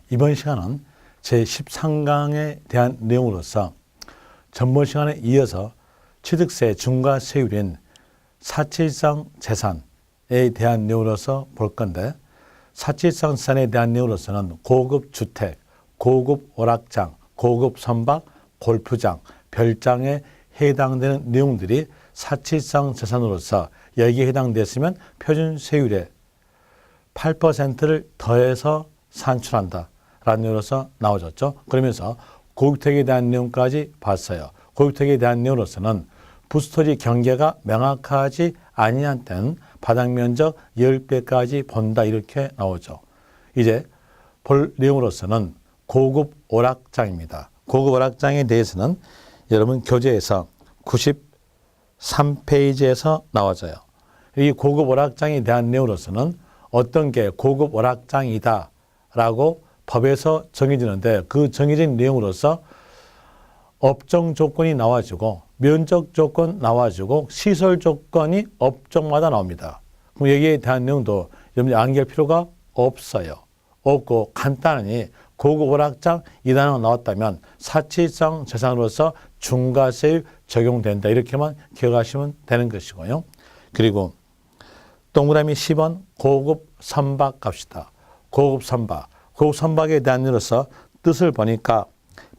이번 시간은 제13강에 대한 내용으로서 전번 시간에 이어서 취득세 중과세율인 사치일상 재산에 대한 내용으로서 볼 건데, 사치일상 재산에 대한 내용으로서는 고급 주택, 고급 오락장, 고급 선박, 골프장, 별장에 해당되는 내용들이 사치일상 재산으로서 여기에 해당됐으면 표준세율의 8%를 더해서 산출한다 라는 내용으로서 나오셨죠. 그러면서 고주택에 대한 내용까지 봤어요. 고주택에 대한 내용으로서는 부스토리 경계가 명확하지 아니한 때는 바닥면적 10배까지 본다 이렇게 나오죠. 이제 볼 내용으로서는 고급 오락장입니다. 고급 오락장에 대해서는 여러분 교재에서 93페이지에서 나와져요. 이 고급 오락장에 대한 내용으로서는 어떤 게 고급 오락장이다 라고 법에서 정해지는데, 그 정해진 내용으로서 업종 조건이 나와지고 면적 조건 나와지고 시설 조건이 업종마다 나옵니다. 그럼 여기에 대한 내용도 여러분이 암기할 필요가 없어요. 없고 간단히 고급 오락장 이 단어가 나왔다면 사치일상 재산으로서 중과세율 적용된다 이렇게만 기억하시면 되는 것이고요. 그리고 동그라미 10번 고급 선박 갑시다. 고급 선박. 고급 선박에 대한 내용으로서 뜻을 보니까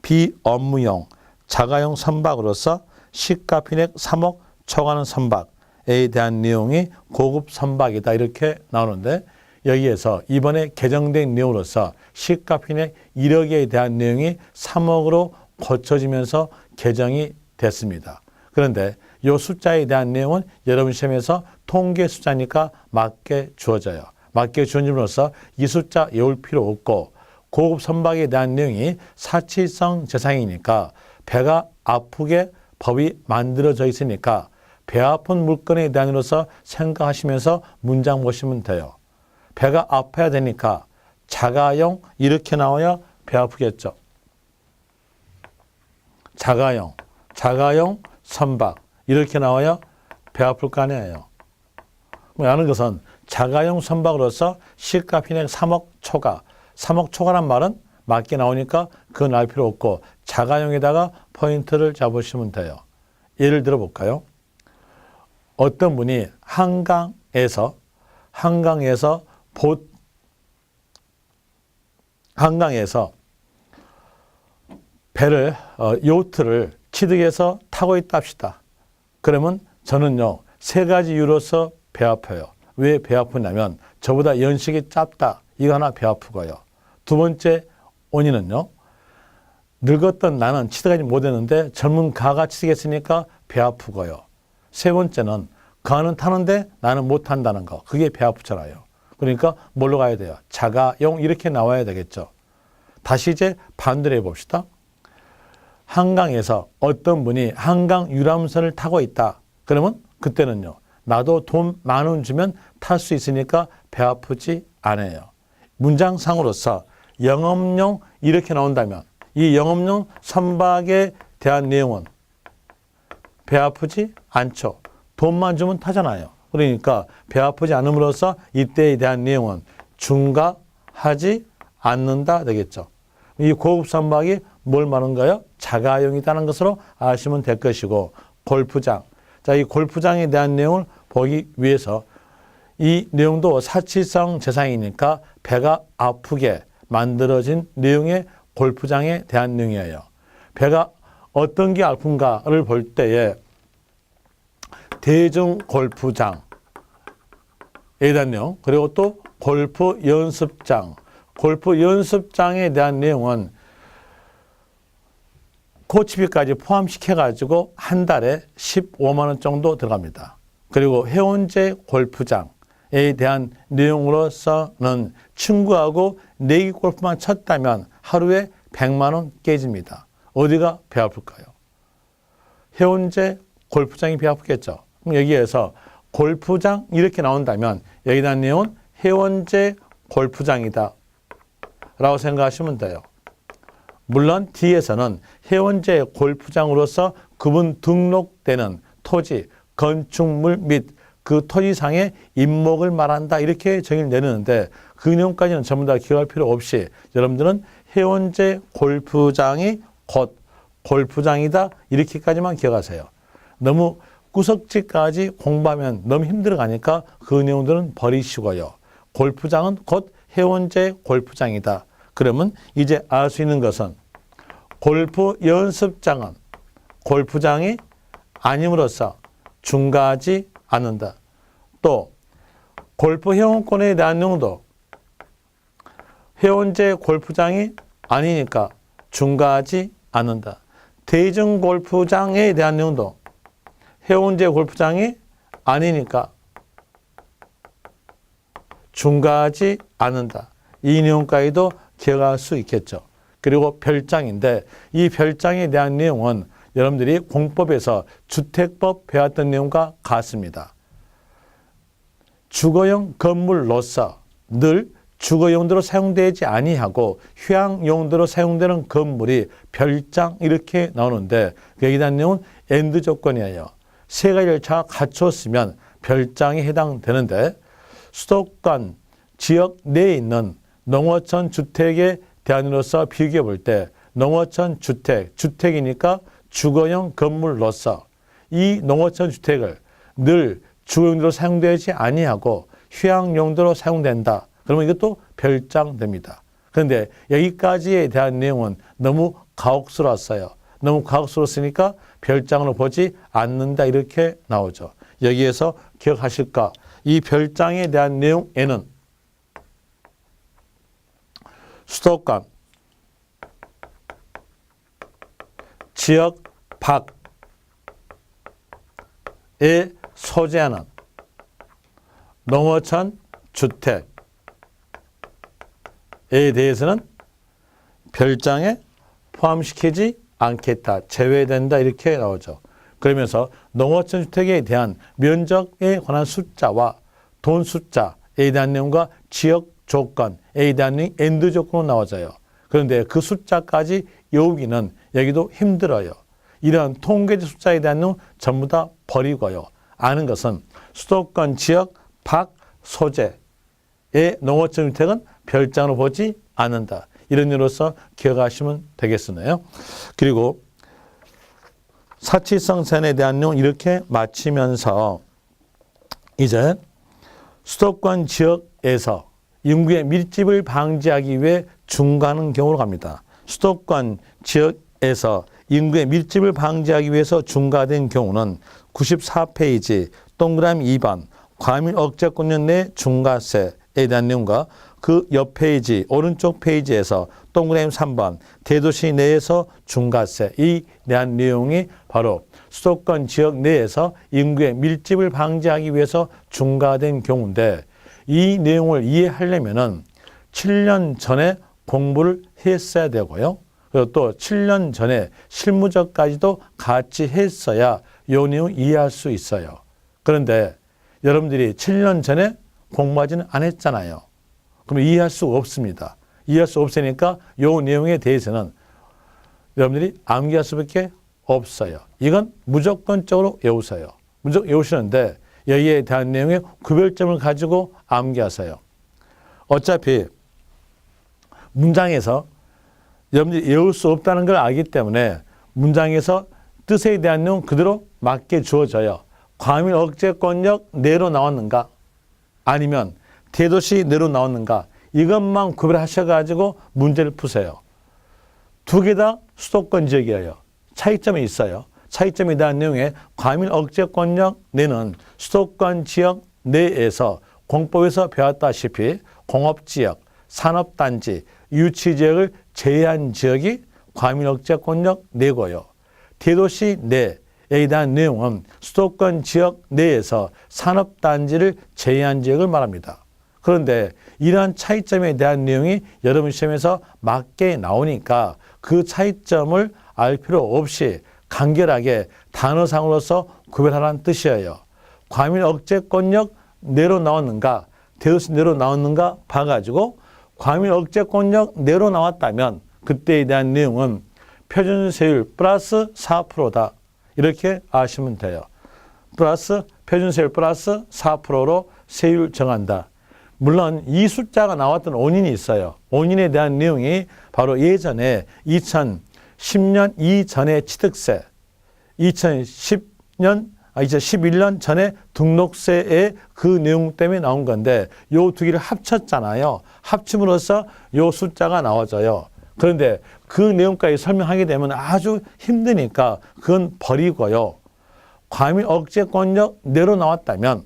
비업무용 자가용 선박으로서 시가핀액 3억 초과하는 선박에 대한 내용이 고급 선박이다 이렇게 나오는데, 여기에서 이번에 개정된 내용으로서 시가핀액 1억에 대한 내용이 3억으로 고쳐지면서 개정이 됐습니다. 그런데 이 숫자에 대한 내용은 여러분 시험에서 통계 숫자니까 맞게 주어져요. 맞게 주어짐으로써 이 숫자 외울 필요 없고, 고급 선박에 대한 내용이 사치일상 재산이니까 배가 아프게 법이 만들어져 있으니까 배 아픈 물건에 대한으로서 생각하시면서 문장 보시면 돼요. 배가 아파야 되니까 자가용 이렇게 나와야 배 아프겠죠. 자가용 선박 이렇게 나와야 배 아플 거 아니에요. 라는 것은 자가용 선박으로서 시가핀액 3억 초과. 3억 초과란 말은 맞게 나오니까 그건 알 필요 없고 자가용에다가 포인트를 잡으시면 돼요. 예를 들어 볼까요? 어떤 분이 한강에서 배를 요트를 취득해서 타고 있다 합시다. 그러면 저는요 3가지 이유로서 배 아파요. 왜 배 아프냐면 저보다 연식이 짧다. 이거 하나 배 아프고요. 두 번째 원인은요, 늙었던 나는 취득하지 못했는데 젊은 가가 취득했으니까 배 아프고요. 세 번째는 가는 타는데 나는 못 탄다는 거. 그게 배 아프잖아요. 그러니까 뭘로 가야 돼요? 자가용 이렇게 나와야 되겠죠. 다시 이제 반대로 해봅시다. 한강에서 어떤 분이 한강 유람선을 타고 있다. 그러면 그때는요, 나도 돈 10,000원 주면 탈 수 있으니까 배 아프지 않아요. 문장상으로서 영업용 이렇게 나온다면 이 영업용 선박에 대한 내용은 배 아프지 않죠. 돈만 주면 타잖아요. 그러니까 배 아프지 않음으로써 이때에 대한 내용은 중과하지 않는다 되겠죠. 이 고급 선박이 뭘 말하는가요? 자가용이라는 것으로 아시면 될 것이고, 골프장. 자, 이 골프장에 대한 내용을 보기 위해서 이 내용도 사치일상 재산이니까 배가 아프게 만들어진 내용의 골프장에 대한 내용이에요. 배가 어떤 게 아픈가를 볼 때에 대중 골프장에 대한 내용, 그리고 또 골프 연습장. 골프 연습장에 대한 내용은 코치비까지 포함시켜가지고 한 달에 15만 원 정도 들어갑니다. 그리고 해운제 골프장에 대한 내용으로서는 친구하고 내기 골프만 쳤다면 하루에 100만 원 깨집니다. 어디가 배 아플까요? 해운제 골프장이 배 아프겠죠. 그럼 여기에서 골프장 이렇게 나온다면 여기에 대한 내용은 해운제 골프장이다 라고 생각하시면 돼요. 물론 뒤에서는 해운제 골프장으로서 그분 등록되는 토지, 건축물 및 그 토지상의 임목을 말한다 이렇게 정의를 내리는데, 그 내용까지는 전부 다 기억할 필요 없이 여러분들은 해운제 골프장이 곧 골프장이다 이렇게까지만 기억하세요. 너무 구석지까지 공부하면 너무 힘들어가니까 그 내용들은 버리시고요. 골프장은 곧 해운제 골프장이다. 그러면 이제 알 수 있는 것은 골프 연습장은 골프장이 아님으로써 중과하지 않는다. 또 골프 회원권에 대한 내용도 해운제 골프장이 아니니까 중과하지 않는다. 대중 골프장에 대한 내용도 해운제 골프장이 아니니까 중과하지 않는다. 이 내용까지도 기억할 수 있겠죠. 그리고 별장인데 이 별장에 대한 내용은 여러분들이 공법에서 주택법 배웠던 내용과 같습니다. 주거용 건물로서 늘 주거 용도로 사용되지 아니하고 휴양 용도로 사용되는 건물이 별장 이렇게 나오는데 여기에 대한 내용은 엔드 조건이에요. 세 가지를 다 갖췄으면 별장에 해당되는데 수도권 지역 내에 있는 농어촌 주택에 대안으로서 비교해 볼 때 농어촌 주택이니까 주거용 건물로서 이 농어촌 주택을 늘 주거용도로 사용되지 아니하고 휴양 용도로 사용된다. 그러면 이것도 별장됩니다. 그런데 여기까지에 대한 내용은 너무 가혹스러웠어요. 너무 가혹스러웠으니까 별장으로 보지 않는다 이렇게 나오죠. 여기에서 기억하실까? 이 별장에 대한 내용에는 수도권 지역 밖에 소재하는 농어촌 주택에 대해서는 별장에 포함시키지 않겠다. 제외된다. 이렇게 나오죠. 그러면서 농어촌 주택에 대한 면적에 관한 숫자와 돈 숫자에 대한 내용과 지역 조건에 대한 내용이 엔드 조건으로 나와져요. 그런데 그 숫자까지 외우기는 여기도 힘들어요. 이런 통계적 숫자에 대한 내용 전부 다 버리고요. 아는 것은 수도권 지역 밖 소재의 농어촌 주택은 별장으로 보지 않는다. 이런 의미로서 기억하시면 되겠으네요. 그리고 사치성선에 대한 내용 이렇게 마치면서 이제 수도권 지역에서 인구의 밀집을 방지하기 위해 중과하는 경우로 갑니다. 수도권 지역에서 인구의 밀집을 방지하기 위해서 중과된 경우는 94페이지 동그라미 2번 과밀 억제권역 내 중과세에 대한 내용과 그 옆 페이지 오른쪽 페이지에서 동그라미 3번 대도시 내에서 중과세 이 대한 내용이 바로 수도권 지역 내에서 인구의 밀집을 방지하기 위해서 중과된 경우인데 이 내용을 이해하려면은 7년 전에 공부를 했어야 되고요. 그리고 또 7년 전에 실무적까지도 같이 했어야 이 내용 이해할 수 있어요. 그런데 여러분들이 7년 전에 공부하지는 않았잖아요. 그럼 이해할 수가 없습니다. 이해할 수 없으니까 이 내용에 대해서는 여러분들이 암기할 수밖에 없어요. 이건 무조건적으로 외우세요. 무조건 외우시는데 여기에 대한 내용의 구별점을 가지고 암기하세요. 어차피 문장에서 여러분들이 외울 수 없다는 걸 알기 때문에 문장에서 뜻에 대한 내용 그대로 맞게 주어져요. 과밀 억제권역 내로 나왔는가 아니면 대도시 내로 나왔는가 이것만 구별하셔가지고 문제를 푸세요. 두 개 다 수도권 지역이에요. 차이점이 있어요. 차이점에 대한 내용에 과밀 억제권역 내는 수도권 지역 내에서 공법에서 배웠다시피 공업지역, 산업단지, 유치지역을 제외한 지역이 과밀 억제권역 내고요. 대도시 내에 대한 내용은 수도권 지역 내에서 산업단지를 제외한 지역을 말합니다. 그런데 이러한 차이점에 대한 내용이 여러분 시험에서 맞게 나오니까 그 차이점을 알 필요 없이 간결하게 단어상으로서 구별하라는 뜻이에요. 과밀 억제권역 내로 나왔는가 대도시 내로 나왔는가 봐가지고 과밀 억제권역 내로 나왔다면 그때에 대한 내용은 표준세율 플러스 4%다. 이렇게 아시면 돼요. 플러스 표준세율 플러스 4%로 세율 정한다. 물론 이 숫자가 나왔던 원인이 있어요. 원인에 대한 내용이 바로 예전에 2010년 이전의 취득세, 2011년 전에 등록세의 그 내용 때문에 나온 건데 요 두 개를 합쳤잖아요. 합침으로써 요 숫자가 나와져요. 그런데 그 내용까지 설명하게 되면 아주 힘드니까 그건 버리고요. 과밀 억제권력 내로 나왔다면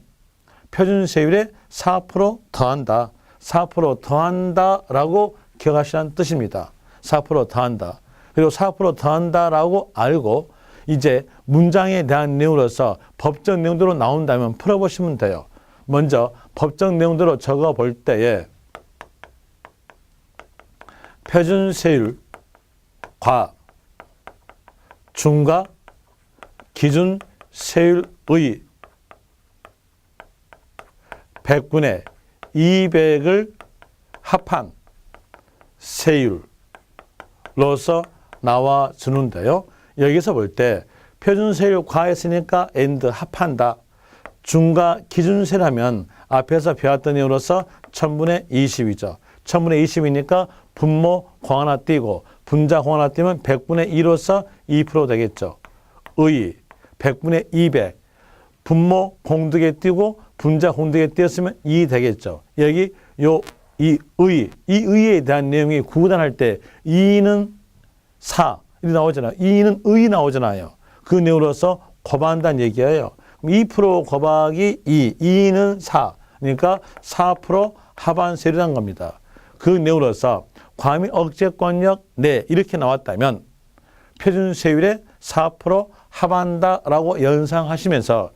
표준세율에 4% 더한다. 4% 더한다라고 기억하시라는 뜻입니다. 4% 더한다. 그리고 4% 더한다라고 알고 이제 문장에 대한 내용으로서 법적 내용대로 나온다면 풀어보시면 돼요. 먼저 법적 내용대로 적어볼 때에 표준세율과 중과 기준세율의 100분의 200을 합한 세율로서 나와주는데요. 여기서 볼 때 표준세율 과했으니까 and 합한다. 중과 기준세라면 앞에서 배웠던 내용으로서 1000분의 20이죠. 1000분의 20이니까 분모 공 하나 띄고 분자 공 하나 띄면 100분의 2로서 2% 되겠죠. 의 100분의 200 분모 공 두 개 띄고 분자 공 두 개 띄었으면 2 되겠죠. 여기 이 의에 대한 내용이 구단할 때 2는 4 이렇게 나오잖아요. 2는 의 나오잖아요. 그 내용으로서 곱한다는 얘기예요. 2% 곱하기 2는 4. 그러니까 4% 하반세율이라는 겁니다. 그 내용으로서 과밀 억제권력 내 이렇게 나왔다면 표준세율에 4% 합한다라고 연상하시면서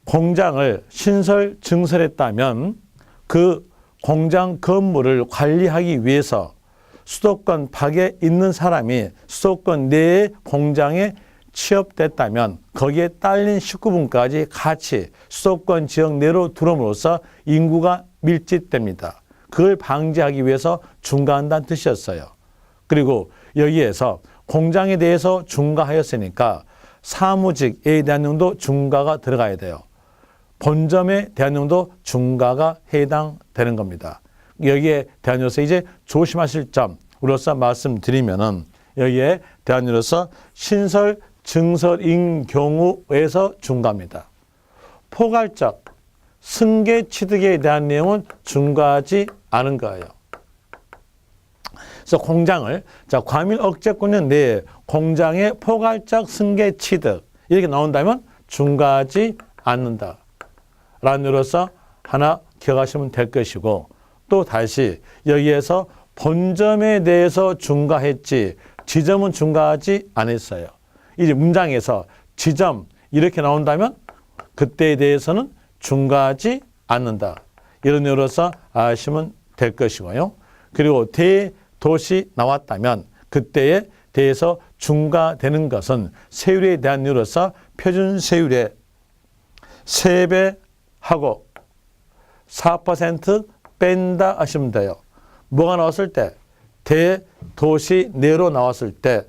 공장을 신설 증설했다면 그 공장 건물을 관리하기 위해서 수도권 밖에 있는 사람이 수도권 내의 공장에 취업됐다면 거기에 딸린 식구분까지 같이 수도권 지역 내로 들어옴으로써 인구가 밀집됩니다. 그걸 방지하기 위해서 중과한다는 뜻이었어요. 그리고 여기에서 공장에 대해서 중과하였으니까 사무직에 대한 내용도 중과가 들어가야 돼요. 본점에 대한 내용도 중과가 해당되는 겁니다. 여기에 대한으로서 이제 조심하실 점으로서 말씀드리면은 여기에 대한으로서 신설 증설인 경우에서 중과입니다. 포괄적 승계 취득에 대한 내용은 중과하지 않은 거예요. 그래서 공장을 과밀 억제권력 내에 공장의 포괄적 승계 취득 이렇게 나온다면 중과하지 않는다. 라는 의미로서 하나 기억하시면 될 것이고 또 다시 여기에서 본점에 대해서 중과했지 지점은 중과하지 않았어요. 이제 문장에서 지점 이렇게 나온다면 그때에 대해서는 중과하지 않는다. 이런 의미로서 아시면 될 것이고요. 그리고 대도시 나왔다면 그때에 대해서 중과되는 것은 세율에 대한 이유로서 표준세율의 3배하고 4% 뺀다 하시면 돼요. 뭐가 나왔을 때? 대도시 내로 나왔을 때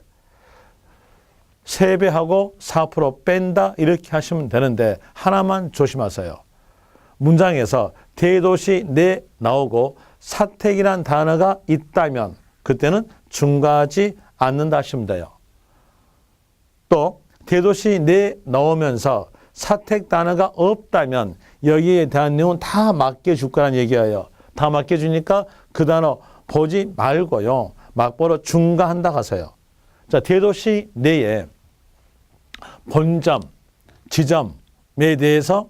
3배하고 4% 뺀다 이렇게 하시면 되는데 하나만 조심하세요. 문장에서 대도시 내 나오고 사택이란 단어가 있다면 그때는 중과하지 않는다 하시면 돼요. 또 대도시 내 나오면서 사택 단어가 없다면 여기에 대한 내용은 다 맡겨줄 거란 얘기예요. 다 맡겨주니까 그 단어 보지 말고요. 막보로 중과한다 하세요. 자, 대도시 내에 본점, 지점에 대해서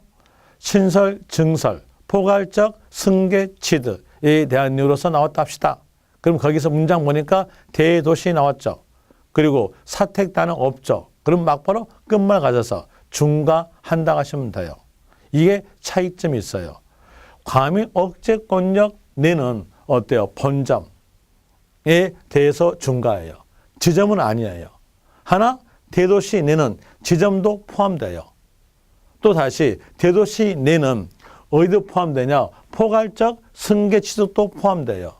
신설, 증설, 포괄적 승계 취득에 대한 이유로서 나왔다 합시다. 그럼 거기서 문장 보니까 대도시 나왔죠. 그리고 사택 단어 없죠. 그럼 막바로 끝말 가져서 중과한다 하시면 돼요. 이게 차이점이 있어요. 과밀 억제권력 내는 어때요? 본점에 대해서 중과해요. 지점은 아니에요. 하나 대도시 내는 지점도 포함돼요. 또 다시 대도시 내는 어디도 포함되냐? 포괄적 승계 취득도 포함돼요.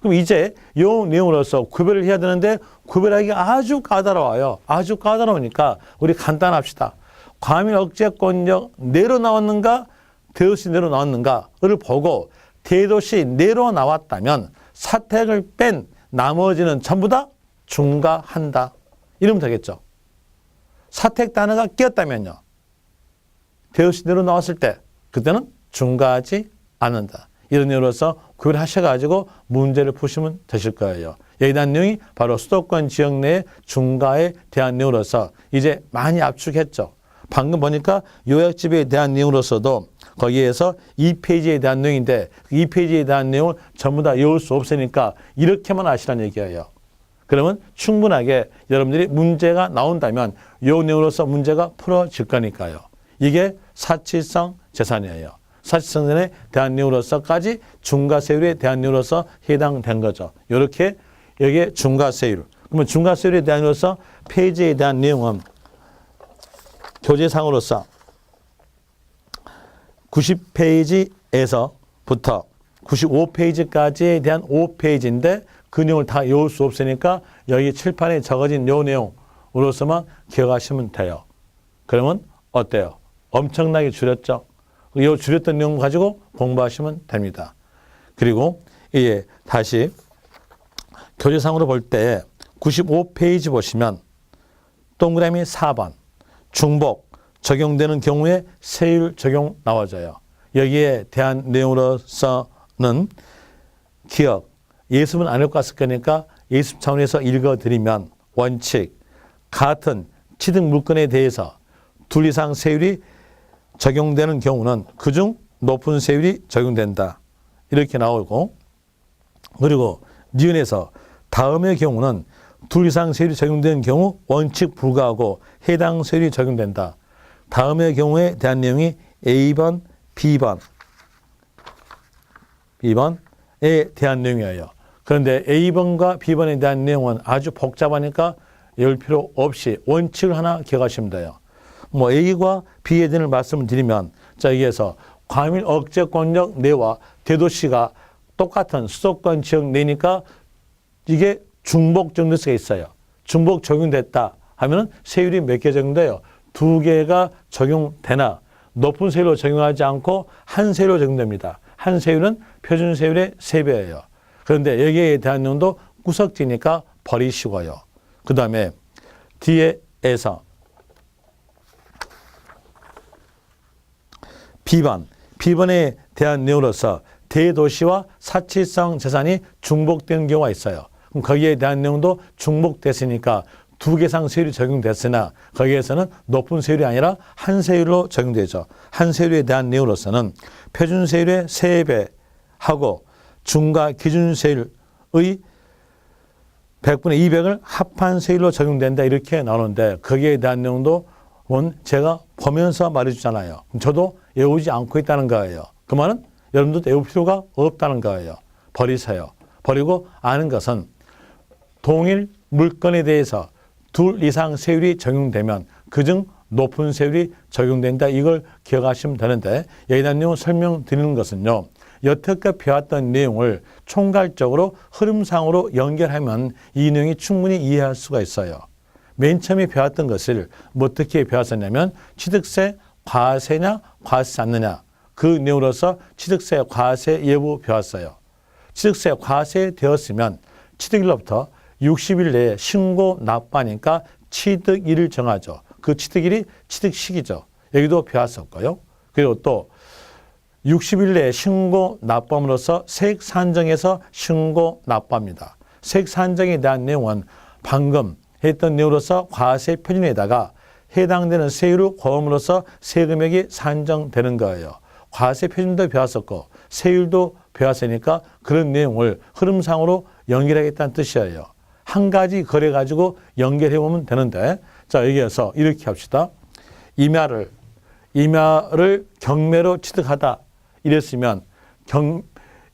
그럼 이제 이 내용으로서 구별을 해야 되는데 구별하기가 아주 까다로워요. 아주 까다로우니까 우리 간단합시다. 과밀 억제권력 내로 나왔는가 대도시 내로 나왔는가를 보고 대도시 내로 나왔다면 사택을 뺀 나머지는 전부 다 중과한다. 이러면 되겠죠. 사택 단어가 끼었다면요. 대도시 내로 나왔을 때 그때는 중과하지 않는다. 이런 이유로서 구별을 하셔가지고 문제를 푸시면 되실 거예요. 여기에 대한 내용이 바로 수도권 지역 내의 중과에 대한 내용으로서 이제 많이 압축했죠. 방금 보니까 요약집에 대한 내용으로서도 거기에서 2페이지에 대한 내용인데 2페이지에 대한 내용을 전부 다 외울 수 없으니까 이렇게만 하시라는 얘기예요. 그러면 충분하게 여러분들이 문제가 나온다면 이 내용으로서 문제가 풀어질 거니까요. 이게 사치성 재산이에요. 사치성 재산에 대한 내용으로서까지 중과세율에 대한 내용으로서 해당된 거죠. 이렇게 여기에 중과세율. 그러면 중과세율에 대한 내용으로서 페이지에 대한 내용은 교재상으로서 90페이지에서부터 95페이지까지에 대한 5페이지인데 그 내용을 다 외울 수 없으니까 여기 칠판에 적어진 요 내용으로서만 기억하시면 돼요. 그러면 어때요? 엄청나게 줄였죠? 이 줄였던 내용 가지고 공부하시면 됩니다. 그리고 이제 다시 교재상으로 볼 때 95페이지 보시면 동그라미 4번 중복 적용되는 경우에 세율 적용 나와져요. 여기에 대한 내용으로서는 기억, 예습은 안 읽고 왔을 거니까 예습 차원에서 읽어드리면 원칙, 같은 취득 물건에 대해서 둘 이상 세율이 적용되는 경우는 그중 높은 세율이 적용된다. 이렇게 나오고 그리고 니은에서 다음의 경우는 둘 이상 세율이 적용되는 경우 원칙 불가하고 해당 세율이 적용된다. 다음의 경우에 대한 내용이 A번, B번에 대한 내용이에요. 그런데 A번과 B번에 대한 내용은 아주 복잡하니까 외울 필요 없이 원칙을 하나 기억하시면 돼요. 뭐 A과 B에 대한 말씀을 드리면 자 여기에서 과밀 억제권역 내와 대도시가 똑같은 수도권 지역 내니까 이게 중복 적용될 있어요. 중복 적용됐다 하면은 세율이 몇 개 적용돼요? 2개가 적용되나 높은 세율로 적용하지 않고 한 세율로 적용됩니다. 한 세율은 표준 세율의 3배예요. 그런데 여기에 대한 내용도 구석지니까 버리시고요. 그 다음에 뒤에서 B번에 대한 내용으로서 대도시와 사치성 재산이 중복되는 경우가 있어요. 그럼 거기에 대한 내용도 중복됐으니까 2개 이상 세율이 적용됐으나 거기에서는 높은 세율이 아니라 한 세율로 적용되죠. 한 세율에 대한 내용으로서는 표준 세율의 3배 하고 중과 기준 세율의 100분의 200을 합한 세율로 적용된다 이렇게 나오는데 거기에 대한 내용도 제가 보면서 말해주잖아요. 저도 외우지 않고 있다는 거예요. 그 말은 여러분도 외울 필요가 없다는 거예요. 버리세요. 버리고 아는 것은 동일 물건에 대해서 둘 이상 세율이 적용되면 그중 높은 세율이 적용된다. 이걸 기억하시면 되는데 여기에 대한 내용을 설명드리는 것은요. 여태껏 배웠던 내용을 총괄적으로 흐름상으로 연결하면 이 내용이 충분히 이해할 수가 있어요. 맨 처음에 배웠던 것을 어떻게 배웠었냐면 취득세 과세냐 과세지 않느냐 그 내용으로서 취득세 과세 예부 배웠어요. 취득세 과세 되었으면 취득일로부터 60일 내에 신고 납부하니까 취득일을 정하죠. 그 취득일이 취득시기죠. 여기도 배웠었고요. 그리고 또 60일 내에 신고 납부함으로써 세액 산정에서 신고 납부합니다. 세액 산정에 대한 내용은 방금 했던 내용으로서 과세 표준에다가 해당되는 세율을 고함으로써 세금액이 산정되는 거예요. 과세 표준도 배웠었고 세율도 배웠으니까 그런 내용을 흐름상으로 연결하겠다는 뜻이에요. 한 가지 거래 가지고 연결해 보면 되는데 자 여기에서 이렇게 합시다. 임야를 경매로 취득하다 이랬으면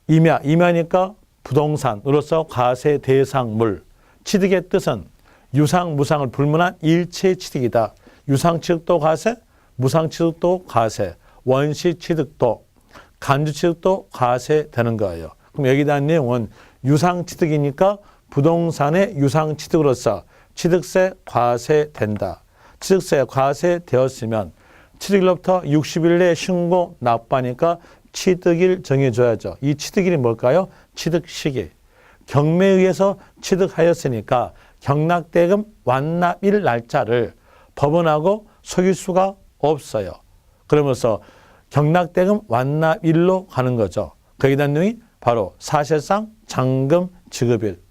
임야니까 부동산으로서 과세 대상물 취득의 뜻은 유상 무상을 불문한 일체 취득이다. 유상 취득도 과세, 무상 취득도 과세, 원시 취득도 간주 취득도 과세 되는 거예요. 그럼 여기에 대한 내용은 유상 취득이니까 부동산의 유상 취득으로서 취득세 과세 된다. 취득세 과세 되었으면 취득일로부터 60일 내에 신고 납부하니까 취득일 정해줘야죠. 이 취득일이 뭘까요? 취득시기. 경매에 의해서 취득하였으니까 경락대금 완납일 날짜를 법원하고 속일 수가 없어요. 그러면서 경락대금 완납일로 가는 거죠. 거기에 대한 내용이 바로 사실상 잔금 지급일.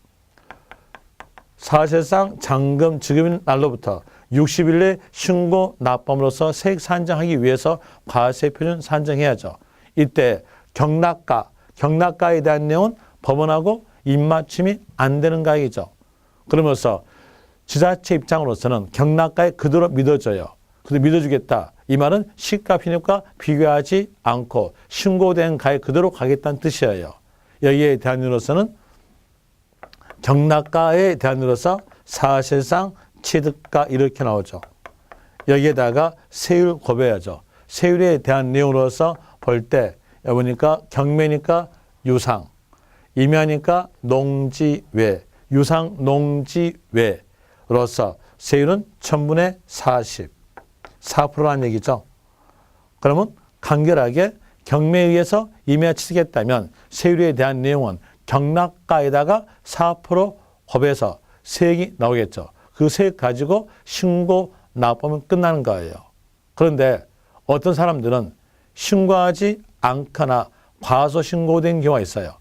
사실상 잔금 지급일 날로부터 60일 내 신고 납부함으로써 세액 산정하기 위해서 과세 표준 산정해야죠. 이때 경락가에 대한 내용은 법원하고 입맞춤이 안 되는 가액이죠. 그러면서 지자체 입장으로서는 경락가에 그대로 믿어줘요. 그대로 믿어주겠다. 이 말은 시가 편입과 비교하지 않고 신고된 가액 그대로 가겠다는 뜻이에요. 여기에 대한 이유로서는 경락가에 대한 이유로서 사실상 취득가 이렇게 나오죠. 여기에다가 세율 곱해야죠. 세율에 대한 내용으로서 볼 때 보니까 경매니까 유상, 임야니까 농지외, 유상 농지외로서 세율은 1000분의 40, 4%라는 얘기죠. 그러면 간결하게 경매에 의해서 임야 취득했다면 세율에 대한 내용은 경락가에다가 4% 곱해서 세액이 나오겠죠. 그 세액 가지고 신고 납부하면 끝나는 거예요. 그런데 어떤 사람들은 신고하지 않거나 과소신고된 경우가 있어요.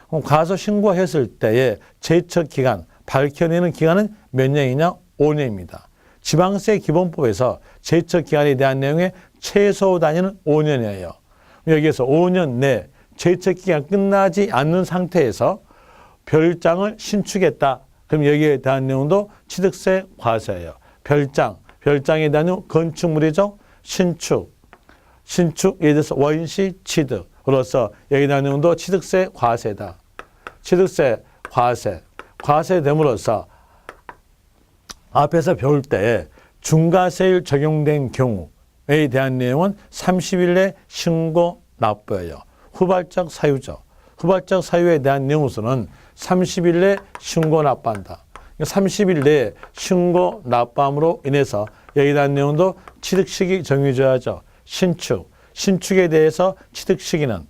그럼 과소신고했을 때의 제척기간, 밝혀내는 기간은 몇 년이냐? 5년입니다. 지방세 기본법에서 제척기간에 대한 내용의 최소 단위는 5년이에요. 여기에서 5년 내 제척기간 끝나지 않는 상태에서 별장을 신축했다. 그럼 여기에 대한 내용도 취득세 과세예요. 별장에 대한 내용 건축물이죠. 신축에 대해서 원시 취득으로서 여기에 대한 내용도 취득세 과세다. 취득세 과세됨으로써 앞에서 배울 때 중과세율 적용된 경우에 대한 내용은 30일 내 신고 납부예요. 후발적 사유죠. 후발적 사유에 대한 내용으로서는 30일 내 신고 납부한다. 30일 내에 신고 납부함으로 인해서 여기에 대한 내용도 취득시기 정해줘야죠. 신축에 대해서 취득시기는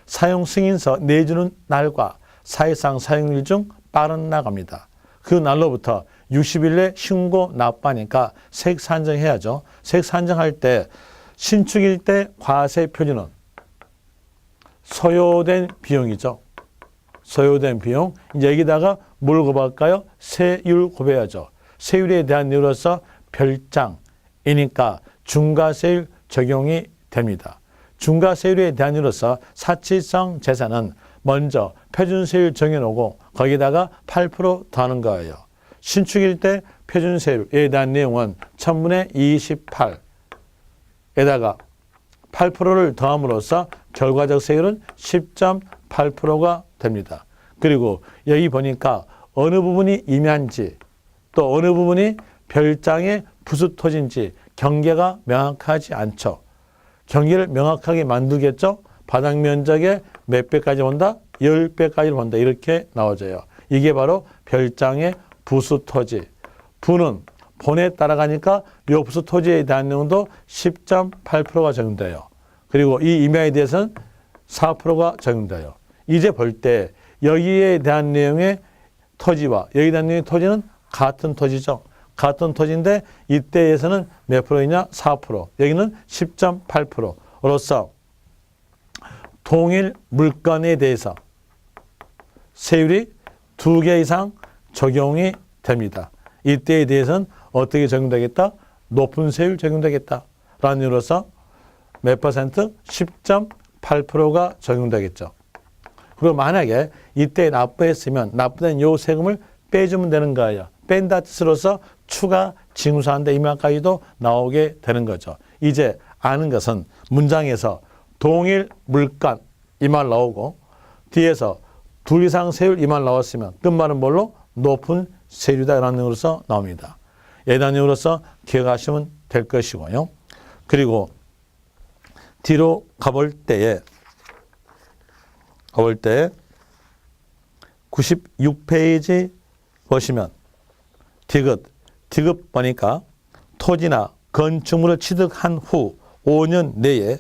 사용 승인서 내주는 날과 사실상 사용일 중 빠른 나갑니다. 그 날로부터 60일 내 신고 납부하니까 세액 산정해야죠. 세액 산정할 때 신축일 때 과세 표준은 소요된 비용이죠. 소요된 비용. 이제 여기다가 뭘 곱할까요? 세율 곱해야죠. 세율에 대한 이유로서 별장이니까 중과세율 적용이 됩니다. 중과세율에 대한 이유로서 사치성 재산은 먼저 표준세율 정해놓고 거기다가 8% 더하는 거예요. 신축일 때 표준세율에 대한 내용은 1000분의 28에다가 8%를 더함으로써 결과적 세율은 10.8%가 됩니다. 그리고 여기 보니까 어느 부분이 임야인지 또 어느 부분이 별장의 부수토지인지 경계가 명확하지 않죠. 경계를 명확하게 만들겠죠. 바닥 면적의 몇 배까지 본다? 10배까지 본다. 이렇게 나와져요. 이게 바로 별장의 부수토지. 부는 본에 따라가니까 이 부수토지에 대한 내용도 10.8%가 적용돼요. 그리고 이 임야에 대해서는 4%가 적용돼요. 이제 볼 때 여기에 대한 내용의 토지와 여기에 대한 내용의 토지는 같은 토지죠. 같은 토지인데 이때에서는 몇 프로이냐? 4%. 여기는 10.8%로서 동일 물건에 대해서 세율이 2개 이상 적용이 됩니다. 이때에 대해서는 어떻게 적용되겠다? 높은 세율 적용되겠다. 라는 이유로서 몇 퍼센트? 10.8%가 적용되겠죠. 그리고 만약에 이때 납부했으면 납부된 요 세금을 빼주면 되는 거예요. 뺀다 뜻으로서 추가 징수한다 이만까지도 나오게 되는 거죠. 이제 아는 것은 문장에서 동일 물건 이 말 나오고 뒤에서 2 이상 세율 이 말 나왔으면 끝말은 뭘로? 높은 세율이다라는 의미로서 나옵니다. 예단용으로서 기억하시면 될 것이고요. 그리고 뒤로 가볼 때에 96페이지 보시면 디귿 보니까 토지나 건축물을 취득한 후 5년 내에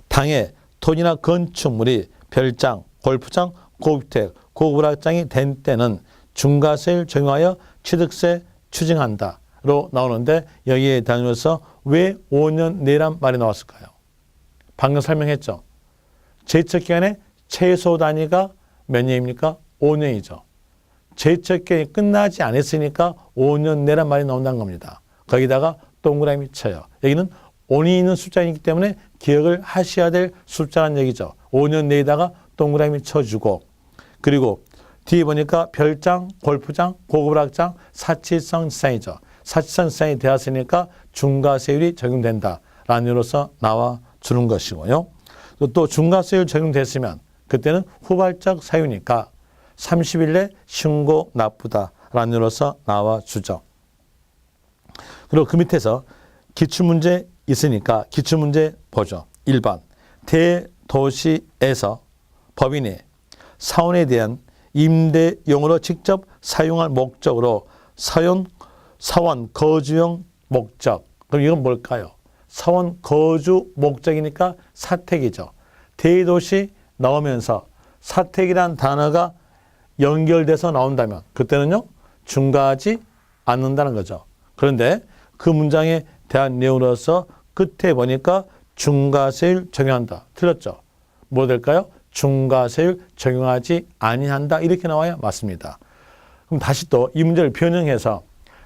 당해 토지나 건축물이 별장, 골프장, 고주택, 고급오락장이 된 때는 중과세율 적용하여 취득세 추징한다로 나오는데 여기에 대해서 왜 5년 내란 말이 나왔을까요? 방금 설명했죠. 제척기간의 최소 단위가 몇 년입니까? 5년이죠. 제척기간이 끝나지 않았으니까 5년 내란 말이 나온다는 겁니다. 거기다가 동그라미 쳐요. 여기는 5년이 있는 숫자이기 때문에 기억을 하셔야 될 숫자란 얘기죠. 5년 내에다가 동그라미 쳐주고 그리고 뒤에 보니까 별장, 골프장, 고급오락장, 사치성 지상이죠. 사치성 지상이 되었으니까 중과세율이 적용된다라는 이유로서 나와주는 것이고요. 또 중과세율 적용됐으면 그때는 후발적 사유니까 30일 내 신고 납부다라는 이유로서 나와주죠. 그리고 그 밑에서 기출문제 있으니까 기출문제 보죠. 1번 대도시에서 법인이 사원에 대한 임대용으로 직접 사용할 목적으로 사원 거주용 목적. 그럼 이건 뭘까요? 사원 거주 목적이니까 사택이죠. 대도시 나오면서 사택이란 단어가 연결돼서 나온다면 그때는요 중과하지 않는다는 거죠. 그런데 그 문장에 대한 내용으로서 끝에 보니까 중과세율 적용한다. 틀렸죠? 뭐 될까요? 중과세율 적용하지 아니한다. 이렇게 나와야 맞습니다. 그럼 다시 또 이 문제를 변형해서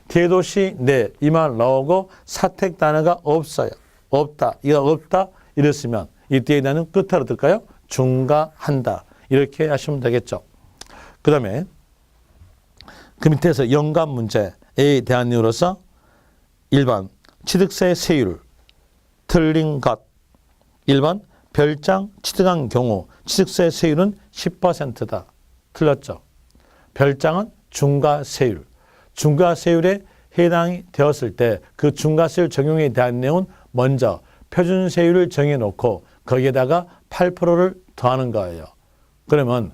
대도시 내 이 말 나오고 사택 단어가 없어요. 없다. 이거 없다. 이랬으면 이때에 대한 끝으로 어떨까요? 중과한다. 이렇게 하시면 되겠죠. 그 다음에 그 밑에서 연관 문제에 대한 이유로서 1번 취득세 세율 틀린 것 1번 별장 취득한 경우 취득세 세율은 10%다. 틀렸죠. 별장은 중과세율. 중과세율에 해당이 되었을 때 그 중과세율 적용에 대한 내용은 먼저 표준세율을 정해놓고 거기에다가 8%를 더하는 거예요. 그러면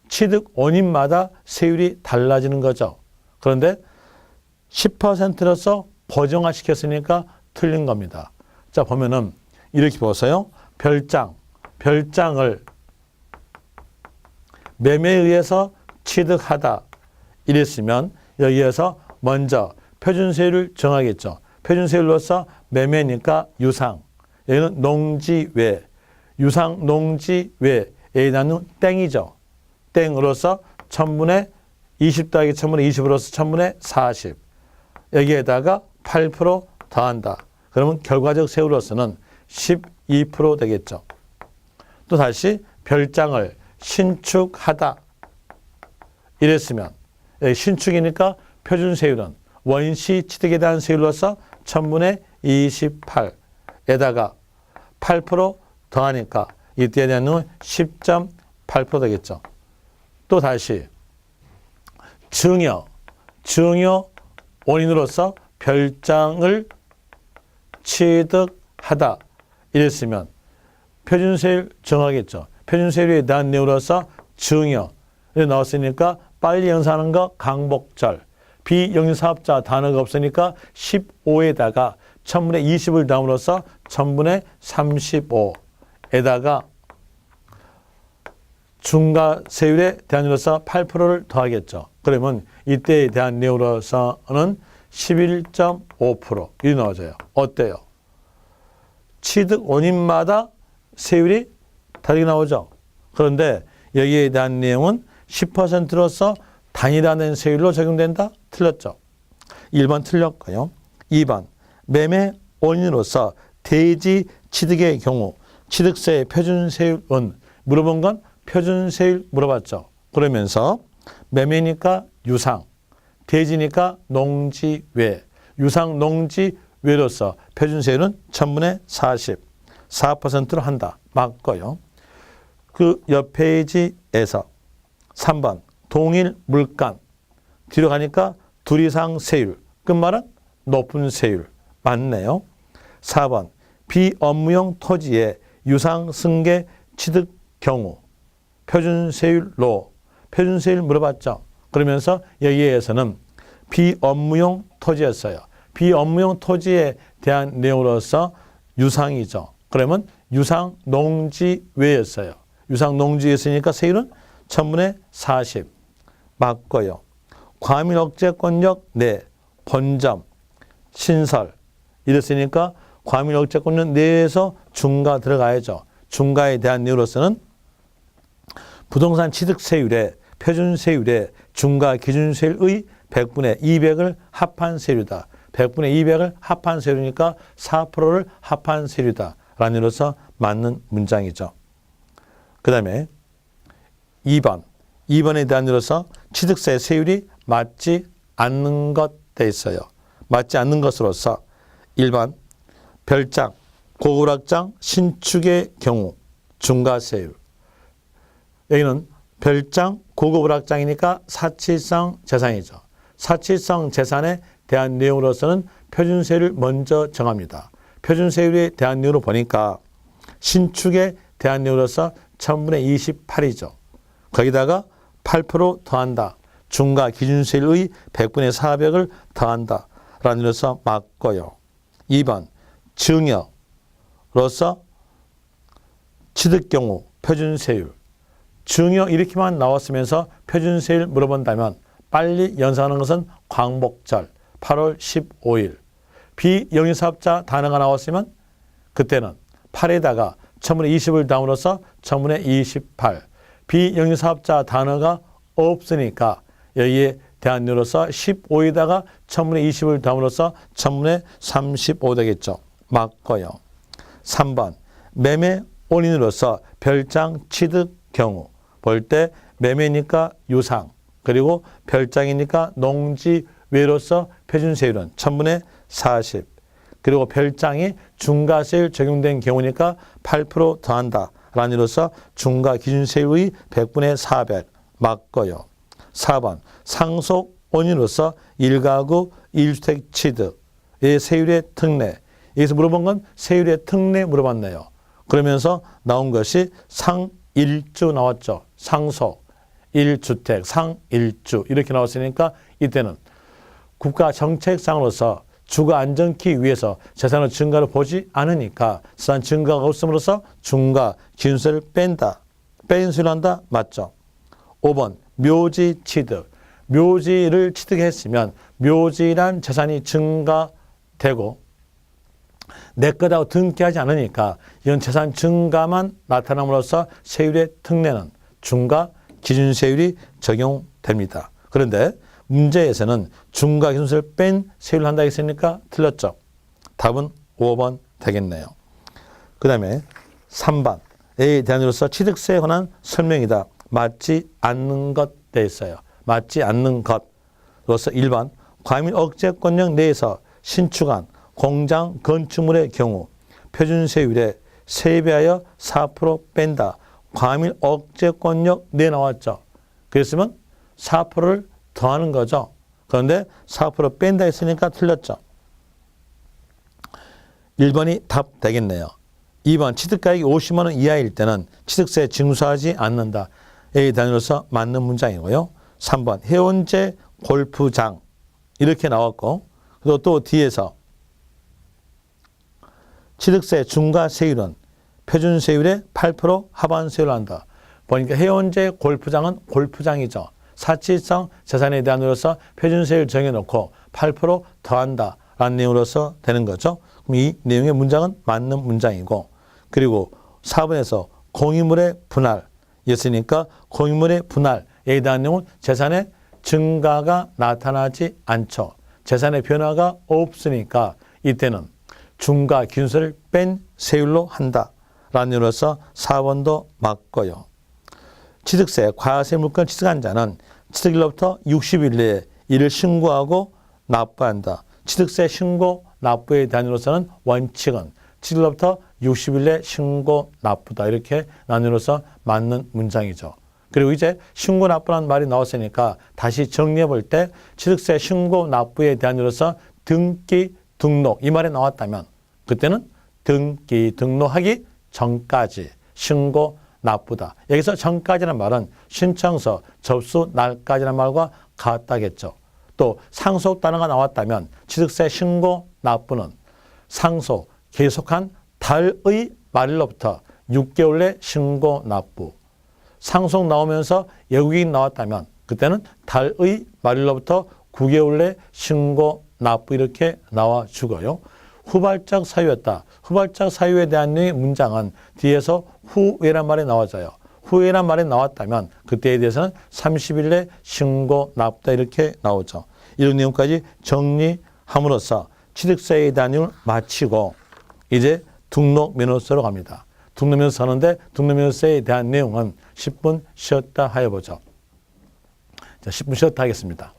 취득 원인마다 세율이 달라지는 거죠. 그런데 10%로서 보정화시켰으니까 틀린 겁니다. 자 보면은 이렇게 보세요. 별장을 매매에 의해서 취득하다 이랬으면 여기에서 먼저 표준세율을 정하겠죠. 표준세율로서 매매니까 유상, 여기는 농지외, 유상 농지외에 대한 땡이죠. 땡으로서 1000분의 20 더하기 1000분의 20으로서 1000분의 40 여기에다가 8% 더한다. 그러면 결과적 세율로서는 12% 되겠죠. 또 다시 별장을 신축하다 이랬으면 신축이니까 표준세율은 원시 취득에 대한 세율로서 1000분의 28에다가 8% 더하니까 이때에 대한 10.8% 되겠죠. 또 다시 증여 원인으로서 별장을 취득하다 이랬으면 표준세율 정하겠죠. 표준세율에 대한 내용으로서 증여 나왔으니까 빨리 연사하는 거 강복절 비영리사업자 단어가 없으니까 15에다가 1000분의 20을 다음으로써 1000분의 35에다가 중과세율에 대한 으로서 8%를 더하겠죠. 그러면 이때에 대한 내용으로서는 11.5% 이렇게 나와져요. 어때요? 취득 원인마다 세율이 다르게 나오죠. 그런데 여기에 대한 내용은 10%로서 단일화된 세율로 적용된다? 틀렸죠. 1번 틀렸고요. 2번 매매 원인으로서 대지 취득의 경우 취득세의 표준세율은 물어본 건 표준세율 물어봤죠. 그러면서 매매니까 유상, 대지니까 농지외, 유상 농지외로서 표준세율은 1000분의 40, 4%로 한다. 맞고요. 그 옆 페이지에서 3번 동일 물간 뒤로 가니까 둘 이상 세율 끝말은 높은 세율 맞네요. 4번 비업무용 토지의 유상 승계 취득 경우 표준세율로 표준세율 물어봤죠. 그러면서 여기에서는 비업무용 토지였어요. 비업무용 토지에 대한 내용으로서 유상이죠. 그러면 유상농지외였어요. 유상농지였으니까 세율은 1000분의 40 맞고요. 과밀억제권력 내 본점 신설 이랬으니까 과밀억제권력 내에서 중과 들어가야죠. 중과에 대한 이유로서는 부동산 취득세율에 표준세율에 중과 기준세율의 100분의 200을 합한 세율이다. 100분의 200을 합한 세율이니까 4%를 합한 세율이다. 라는 이유로서 맞는 문장이죠. 그 다음에 2번에 대한 이유로서 취득세 세율이 맞지 않는 것 돼 있어요. 맞지 않는 것으로서 1번 별장, 고급락장, 신축의 경우 중과세율. 여기는 별장, 고급락장이니까 사치성 재산이죠. 사치성 재산에 대한 내용으로서는 표준세율을 먼저 정합니다. 표준세율에 대한 내용으로 보니까 신축에 대한 내용으로서 1000분의 28이죠. 거기다가 8% 더한다. 중과 기준세율의 100분의 400을 더한다. 라는 이유로서 맞고요. 2번 증여로서 취득 경우 표준세율. 증여 이렇게만 나왔으면서 표준세율 물어본다면 빨리 연상하는 것은 광복절 8월 15일. 비영리사업자 단어가 나왔으면 그때는 8에다가 1000분의 20을 담으로써 1000분의 28. 비영리사업자 단어가 없으니까 여기에 대한 이유로서 15에다가 1000분의 20을 담으로써 1000분의 35 되겠죠. 맞고요. 3번 매매 원인으로서 별장 취득 경우 볼 때 매매니까 유상 그리고 별장이니까 농지외로서 표준세율은 1000분의 40 그리고 별장이 중과세율 적용된 경우니까 8% 더한다. 라는 이유로서 중과 기준세율의 100분의 400 맞고요. 4번 상속 원인으로서 1가구 1주택 취득의 세율의 특례. 여기서 물어본 건 세율의 특례 물어봤네요. 그러면서 나온 것이 상일주 나왔죠. 상속, 1주택, 상일주 이렇게 나왔으니까 이때는 국가 정책상으로서 주거 안정키 위해서 재산의 증가를 보지 않으니까 재산 증가가 없음으로써 중과 기준세를 뺀다. 뺀 세율을 한다. 맞죠. 5번 묘지 취득. 묘지를 취득했으면 묘지란 재산이 증가되고 내 거다고 등기하지 않으니까 이런 재산 증가만 나타남으로써 세율의 특례는 중과 기준세율이 적용됩니다. 그런데 문제에서는 중과 기준세율을 뺀 세율을 한다 했으니까 틀렸죠. 답은 5번 되겠네요. 그 다음에 3번에 대한 이유로서 취득세에 관한 설명이다. 맞지 않는 것 돼 있어요. 맞지 않는 것으로서 1번 과밀 억제권력 내에서 신축한 공장 건축물의 경우 표준세율에 세배하여 4% 뺀다. 과밀 억제권력 내 나왔죠. 그랬으면 4%를 더하는 거죠. 그런데 4% 뺀다 했으니까 틀렸죠. 1번이 답 되겠네요. 2번 취득가액이 50만 원 이하일 때는 취득세 징수하지 않는다. 에 대해서 맞는 문장이고요. 3번 해운제 골프장 이렇게 나왔고 그리고 또 뒤에서 취득세 중과세율은 표준세율의 8% 하반세율을 한다. 보니까 해운제 골프장은 골프장이죠. 사치성 재산에 대한 으로서 표준세율 정해놓고 8% 더한다 라는 내용으로서 되는 거죠. 그럼 이 내용의 문장은 맞는 문장이고 그리고 4번에서 공유물의 분할 였으니까 공유물의 분할에 대한 내용은 재산의 증가가 나타나지 않죠. 재산의 변화가 없으니까 이때는 중과 기준세를 뺀 세율로 한다. 라는 이유로서 4번도 맞고요. 취득세, 과세 물건 취득한 자는 취득일로부터 60일 내에 이를 신고하고 납부한다. 취득세 신고 납부에 대한 이유로서는 원칙은 취득일로부터 60일 내 신고 납부다. 이렇게 나누어서 맞는 문장이죠. 그리고 이제 신고 납부라는 말이 나왔으니까 다시 정리해 볼 때 취득세 신고 납부에 대한 이유로서 등기 등록 이 말이 나왔다면 그때는 등기 등록하기 전까지 신고 납부다. 여기서 전까지라는 말은 신청서 접수 날까지라는 말과 같다겠죠. 또 상속 단어가 나왔다면 취득세 신고 납부는 상속 계속한 달의 말일로부터 6개월 내 신고 납부. 상속 나오면서 외국인 나왔다면 그때는 달의 말일로부터 9개월 내 신고 납부 이렇게 나와주고요. 후발적 사유였다. 후발적 사유에 대한 문장은 뒤에서 후회란 말이 나와져요. 후회란 말이 나왔다면 그때에 대해서는 30일 내 신고 납부다 이렇게 나오죠. 이런 내용까지 정리함으로써 취득세에 대한 내용을 마치고 이제 등록면허서로 갑니다. 등록면허서 하는데 등록면허세에 대한 내용은 10분 쉬었다 하여보죠. 자, 10분 쉬었다 하겠습니다.